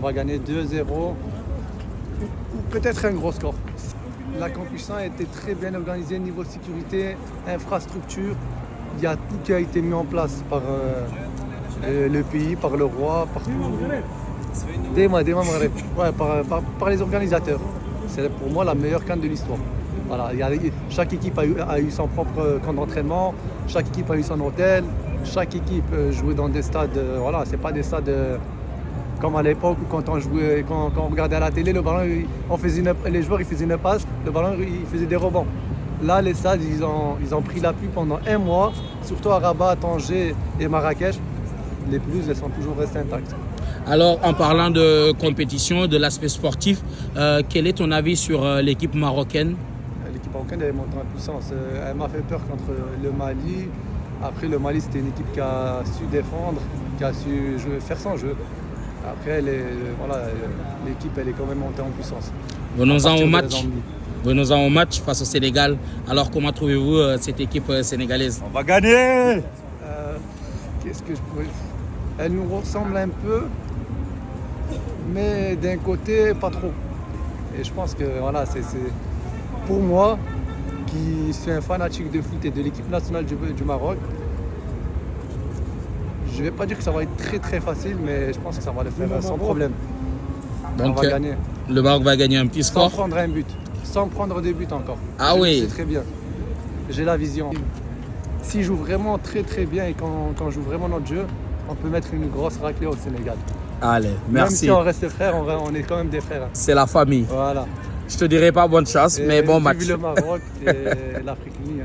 va gagner 2-0 ou peut-être un gros score. La compétition a été très bien organisée niveau sécurité, infrastructure. Il y a tout qui a été mis en place par le pays, par le roi, par par les organisateurs. C'est pour moi la meilleure CAN de l'histoire. Voilà, chaque équipe a eu son propre camp d'entraînement, chaque équipe a eu son hôtel, chaque équipe jouait dans des stades. Voilà, c'est pas des stades comme à l'époque où quand on jouait, quand on regardait à la télé, le ballon, les joueurs ils faisaient une passe, le ballon il faisait des rebonds. Là, les stades ils ont pris la pluie pendant un mois, surtout à Rabat, Tanger et Marrakech. Les pelouses elles sont toujours restées intactes. Alors, en parlant de compétition, de l'aspect sportif, quel est ton avis sur l'équipe marocaine? L'équipe marocaine elle est montée en puissance. Elle m'a fait peur contre le Mali. Après, le Mali, c'était une équipe qui a su défendre, qui a su faire son jeu. Après, l'équipe, elle est quand même montée en puissance. Venons-en au match face au Sénégal. Alors, comment trouvez-vous cette équipe sénégalaise? On va gagner. Qu'est-ce que je pourrais... Elle nous ressemble un peu, mais d'un côté, pas trop. Et je pense que voilà, c'est pour moi, qui suis un fanatique de foot et de l'équipe nationale du Maroc, je ne vais pas dire que ça va être très très facile, mais je pense que ça va le faire sans problème. Donc, on va gagner. Le Maroc va gagner un petit score. Sans prendre un but, sans prendre de but encore. Oui. C'est très bien. J'ai la vision. S'ils jouent vraiment très très bien et quand joue vraiment notre jeu, on peut mettre une grosse raclée au Sénégal. Allez, merci. Même si on reste frères, on est quand même des frères. C'est la famille. Voilà. Je te dirai pas bonne chance, mais bon match. Vive le Maroc et l'Afrique unie.